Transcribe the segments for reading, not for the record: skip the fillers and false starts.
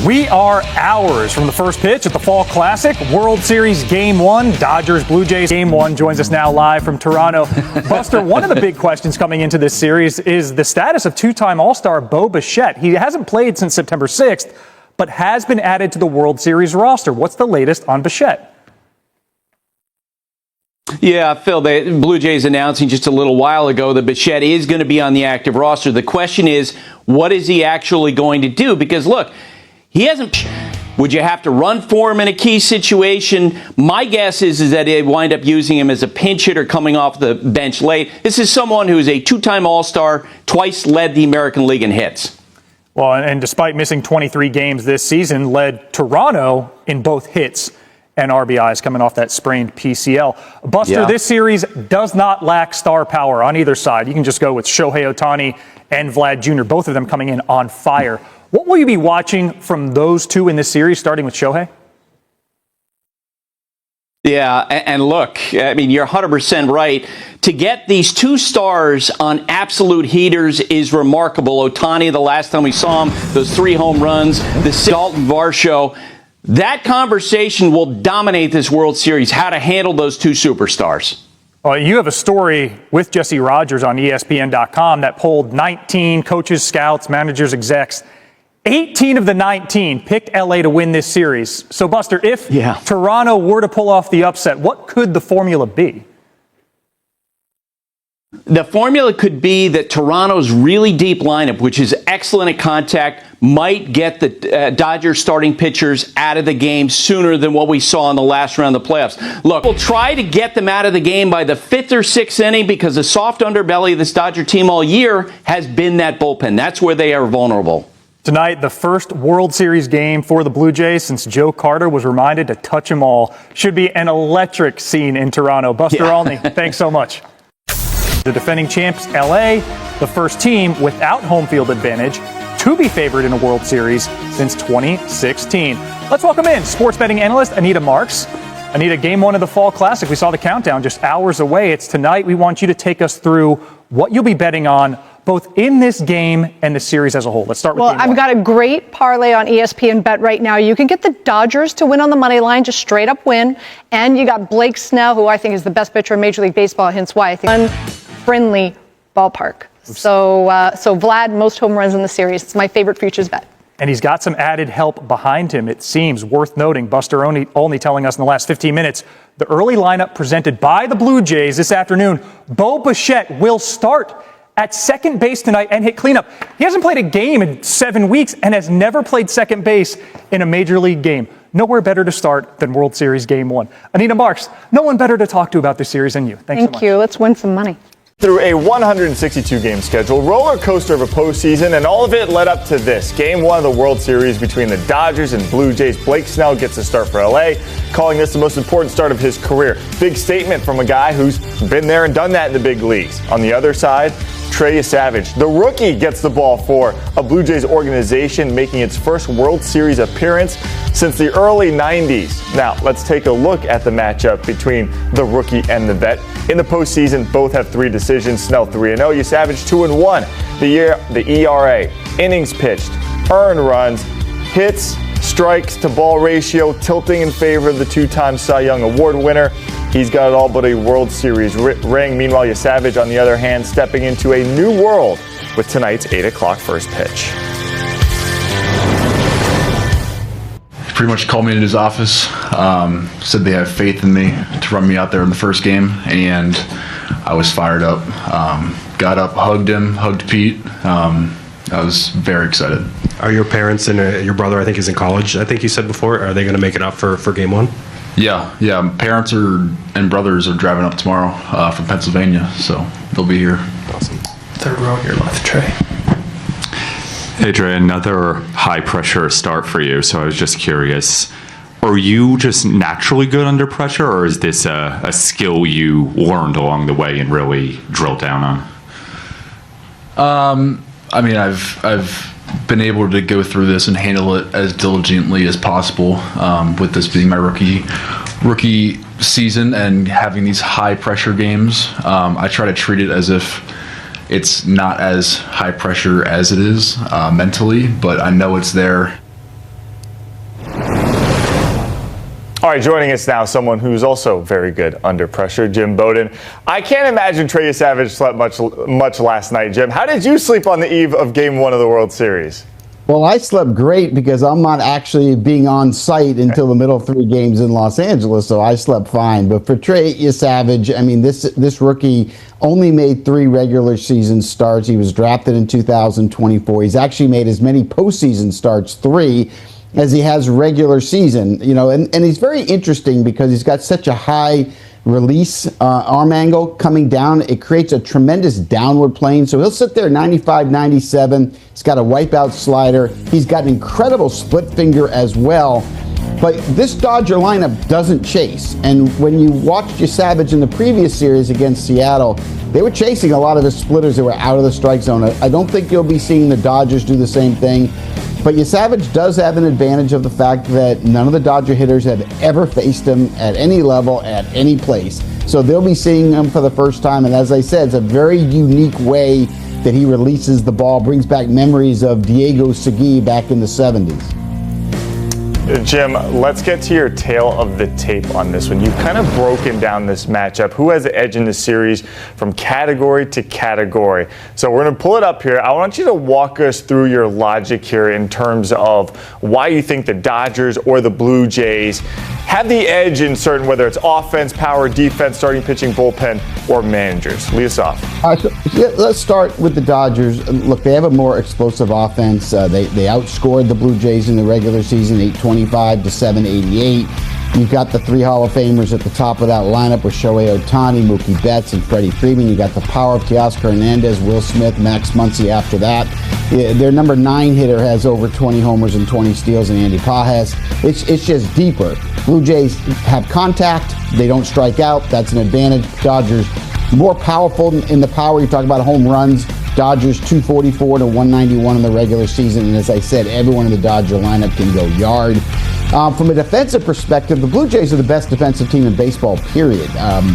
We are hours from the first pitch at the Fall Classic. World Series Game 1, Dodgers, Blue Jays Game 1 joins us now live from Toronto. Buster, one of the big questions coming into this series is the status of two-time All-Star Bo Bichette. He hasn't played since September 6th, but has been added to the World Series roster. What's the latest on Bichette? Yeah, Phil, the Blue Jays announcing just a little while ago that Bichette is going to be on the active roster. The question is, what is he actually going to do? Because, look, he hasn't. Would you have to run for him in a key situation? My guess is that they wind up using him as a pinch hitter coming off the bench late. This is someone who is a two-time All-Star, twice led the American League in hits. Well, and despite missing 23 games this season, led Toronto in both hits and RBIs coming off that sprained PCL. Buster, This series does not lack star power on either side. You can just go with Shohei OHTANI and Vlad Jr., both of them coming in on fire. What will you be watching from those two in this series, starting with Shohei? Yeah, and look, I mean, you're 100% right. To get these two stars on absolute heaters is remarkable. OHTANI, the last time we saw him, those 3 home runs, the Dalton Varsho. That conversation will dominate this World Series, how to handle those two superstars. You have a story with Jesse Rogers on ESPN.com that polled 19 coaches, scouts, managers, execs. 18 of the 19 picked LA to win this series. So, Buster, if Toronto were to pull off the upset, what could the formula be? The formula could be that Toronto's really deep lineup, which is excellent at contact, might get the Dodgers starting pitchers out of the game sooner than what we saw in the last round of the playoffs. Look, we'll try to get them out of the game by the 5th or 6th inning because the soft underbelly of this Dodger team all year has been that bullpen. That's where they are vulnerable. Tonight, the first World Series game for the Blue Jays since Joe Carter was reminded to touch them all. Should be an electric scene in Toronto. Buster Olney, thanks so much. The defending champs, LA, the first team without home field advantage to be favored in a World Series since 2016. Let's welcome in sports betting analyst Anita Marks. Anita, Game 1 of the Fall Classic. We saw the countdown just hours away. It's tonight. We want you to take us through what you'll be betting on both in this game and the series as a whole. Let's start with Game 1. I've got a great parlay on ESPN Bet right now. You can get the Dodgers to win on the money line, just straight up win. And you got Blake Snell, who I think is the best pitcher in Major League Baseball, hence why I think unfriendly ballpark. So Vlad, most home runs in the series. It's my favorite futures bet. And he's got some added help behind him, it seems. Worth noting, Buster only telling us in the last 15 minutes, the early lineup presented by the Blue Jays this afternoon. Bo Bichette will start at second base tonight and hit cleanup. He hasn't played a game in 7 weeks and has never played second base in a major league game. Nowhere better to start than World Series Game 1. Anita Marks, no one better to talk to about this series than you. Thanks so much. Thank you. Let's win some money. Through a 162-game schedule, roller coaster of a postseason, and all of it led up to this. Game 1 of the World Series between the Dodgers and Blue Jays. Blake Snell gets a start for LA, calling this the most important start of his career. Big statement from a guy who's been there and done that in the big leagues. On the other side, Trey Savage, the rookie, gets the ball for a Blue Jays organization, making its first World Series appearance since the early 90s. Now, let's take a look at the matchup between the rookie and the vet. In the postseason, both have 3 decisions. Snell 3-0, Savage 2-1. The ERA, innings pitched, earned runs, hits, strikes to ball ratio, tilting in favor of the 2-time Cy Young Award winner. He's got it all but a World Series ring. Meanwhile, Savage, on the other hand, stepping into a new world with tonight's 8 o'clock first pitch. He pretty much called me to his office, said they have faith in me to run me out there in the first game, and I was fired up. Got up, hugged him, hugged Pete. I was very excited. Are your parents and your brother, I think, is in college, I think you said before, are they going to make it up for Game 1? Yeah. Parents and brothers are driving up tomorrow from Pennsylvania, so they'll be here. Awesome. Third row on your left, Trey. Hey, Trey, another high-pressure start for you, so I was just curious. Are you just naturally good under pressure, or is this a skill you learned along the way and really drilled down on? I mean, I've been able to go through this and handle it as diligently as possible, with this being my rookie season and having these high pressure games. I try to treat it as if it's not as high pressure as it is mentally, but I know it's there. All right, joining us now, someone who's also very good under pressure, Jim Bowden. I can't imagine Trey Savage slept much last night, Jim. How did you sleep on the eve of Game 1 of the World Series? Well, I slept great because I'm not actually being on site until the middle 3 games in Los Angeles, so I slept fine. But for Trey Savage, I mean, this rookie only made 3 regular season starts. He was drafted in 2024. He's actually made as many postseason starts, 3, as he has regular season. You know, and he's very interesting because he's got such a high release arm angle coming down. It creates a tremendous downward plane. So he'll sit there 95, 97. He's got a wipeout slider. He's got an incredible split finger as well. But this Dodger lineup doesn't chase. And when you watched Savage in the previous series against Seattle, they were chasing a lot of the splitters that were out of the strike zone. I don't think you'll be seeing the Dodgers do the same thing. But Savage does have an advantage of the fact that none of the Dodger hitters have ever faced him at any level, at any place. So they'll be seeing him for the first time. And as I said, it's a very unique way that he releases the ball, brings back memories of Diego Segui back in the 70s. Jim, let's get to your tale of the tape on this one. You've kind of broken down this matchup. Who has the edge in the series from category to category? So we're going to pull it up here. I want you to walk us through your logic here in terms of why you think the Dodgers or the Blue Jays have the edge in certain, whether it's offense, power, defense, starting pitching, bullpen, or managers. Lead us off. Let's start with the Dodgers. Look, they have a more explosive offense. They outscored the Blue Jays in the regular season, 825 to 788. You've got the 3 Hall of Famers at the top of that lineup with Shohei Ohtani, Mookie Betts, and Freddie Freeman. You got the power of Teoscar Hernandez, Will Smith, Max Muncy after that. Their number 9 hitter has over 20 homers and 20 steals, and Andy Pages. It's just deeper. Blue Jays have contact. They don't strike out. That's an advantage. Dodgers more powerful in the power. You talk about home runs. Dodgers 244 to 191 in the regular season. And as I said, everyone in the Dodger lineup can go yard. From a defensive perspective, the Blue Jays are the best defensive team in baseball, period.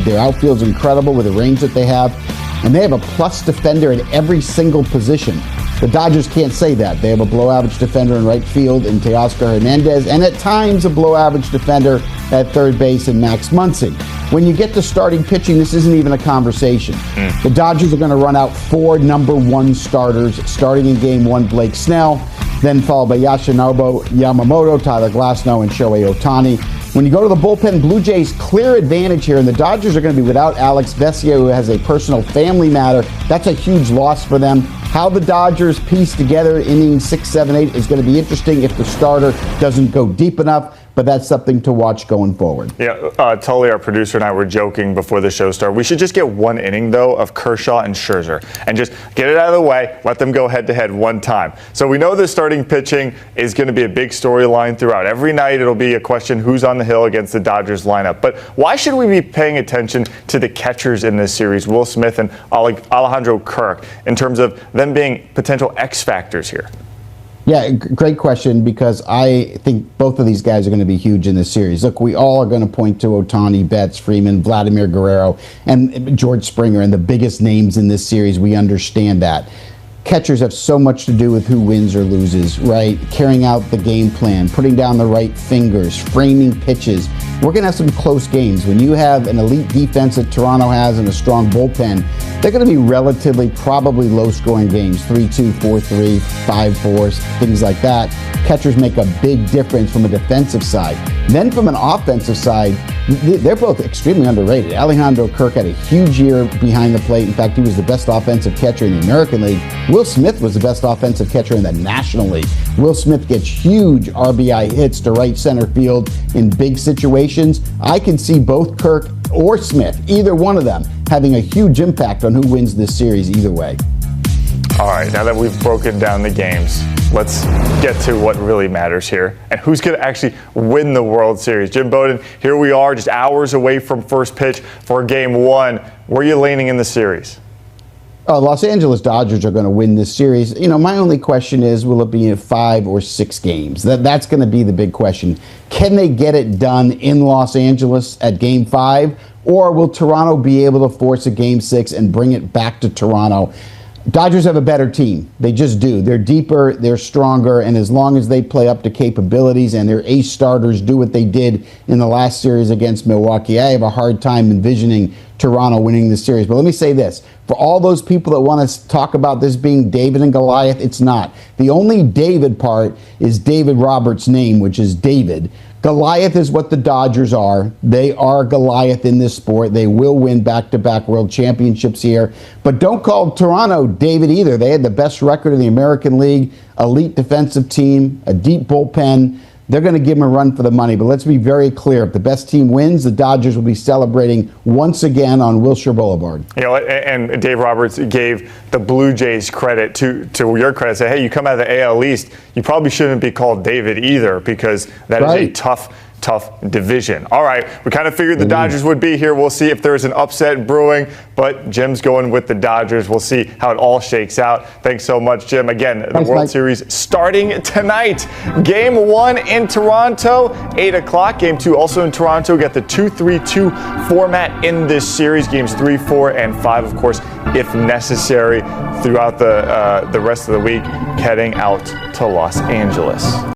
Their outfield's incredible with the range that they have. And they have a plus defender at every single position. The Dodgers can't say that. They have a below-average defender in right field in Teoscar Hernandez, and at times a below-average defender at third base in Max Muncy. When you get to starting pitching, this isn't even a conversation. The Dodgers are going to run out 4 number 1 starters, starting in Game 1, Blake Snell, then followed by Yoshinobu Yamamoto, Tyler Glasnow, and Shohei Ohtani. When you go to the bullpen, Blue Jays clear advantage here, and the Dodgers are going to be without Alex Vesia, who has a personal family matter. That's a huge loss for them. How the Dodgers piece together innings 6, 7, 8 is going to be interesting if the starter doesn't go deep enough, but that's something to watch going forward. Yeah, Tully, our producer, and I were joking before the show started. We should just get 1 inning, though, of Kershaw and Scherzer and just get it out of the way, let them go head-to-head one time. So we know the starting pitching is going to be a big storyline throughout. Every night it'll be a question who's on the hill against the Dodgers lineup. But why should we be paying attention to the catchers in this series, Will Smith and Alejandro Kirk, in terms of them being potential X factors here? Yeah, great question, because I think both of these guys are going to be huge in this series. Look, we all are going to point to Ohtani, Betts, Freeman, Vladimir Guerrero, and George Springer, and the biggest names in this series. We understand that. Catchers have so much to do with who wins or loses, right? Carrying out the game plan, putting down the right fingers, framing pitches. We're going to have some close games. When you have an elite defense that Toronto has and a strong bullpen, they're going to be relatively probably low-scoring games, 3-2, 4-3, 5-4, things like that. Catchers make a big difference from a defensive side. Then from an offensive side, they're both extremely underrated. Alejandro Kirk had a huge year behind the plate. In fact, he was the best offensive catcher in the American League. Will Smith was the best offensive catcher in the National League. Will Smith gets huge RBI hits to right center field in big situations. I can see both Kirk or Smith, either one of them, having a huge impact on who wins this series either way. All right, now that we've broken down the games, let's get to what really matters here and who's going to actually win the World Series. Jim Bowden, here we are just hours away from first pitch for Game 1. Where are you leaning in the series? Los Angeles Dodgers are going to win this series. You know, my only question is, will it be in 5 or 6 games? That's going to be the big question. Can they get it done in Los Angeles at Game 5? Or will Toronto be able to force a Game 6 and bring it back to Toronto? Dodgers have a better team. They just do. They're deeper, they're stronger, and as long as they play up to capabilities and their ace starters do what they did in the last series against Milwaukee, I have a hard time envisioning Toronto winning this series. But let me say this. For all those people that want to talk about this being David and Goliath, it's not. The only David part is David Roberts' name, which is David. Goliath is what the Dodgers are. They are Goliath in this sport. They will win back-to-back world championships here. But don't call Toronto David either. They had the best record in the American League, elite defensive team, a deep bullpen. They're going to give them a run for the money. But let's be very clear. If the best team wins, the Dodgers will be celebrating once again on Wilshire Boulevard. You know, and Dave Roberts gave the Blue Jays credit to your credit. Say, hey, you come out of the AL East, you probably shouldn't be called David either, because that is a tough division. All right, we kind of figured the Dodgers would be here. We'll see if there's an upset brewing, but Jim's going with the Dodgers. We'll see how it all shakes out. Thanks so much, Jim. Again, the World Series starting tonight. Game 1 in Toronto, 8 o'clock. Game 2 also in Toronto. Got the 2-3-2 format in this series. Games 3, 4, and 5, of course, if necessary, throughout the rest of the week, heading out to Los Angeles.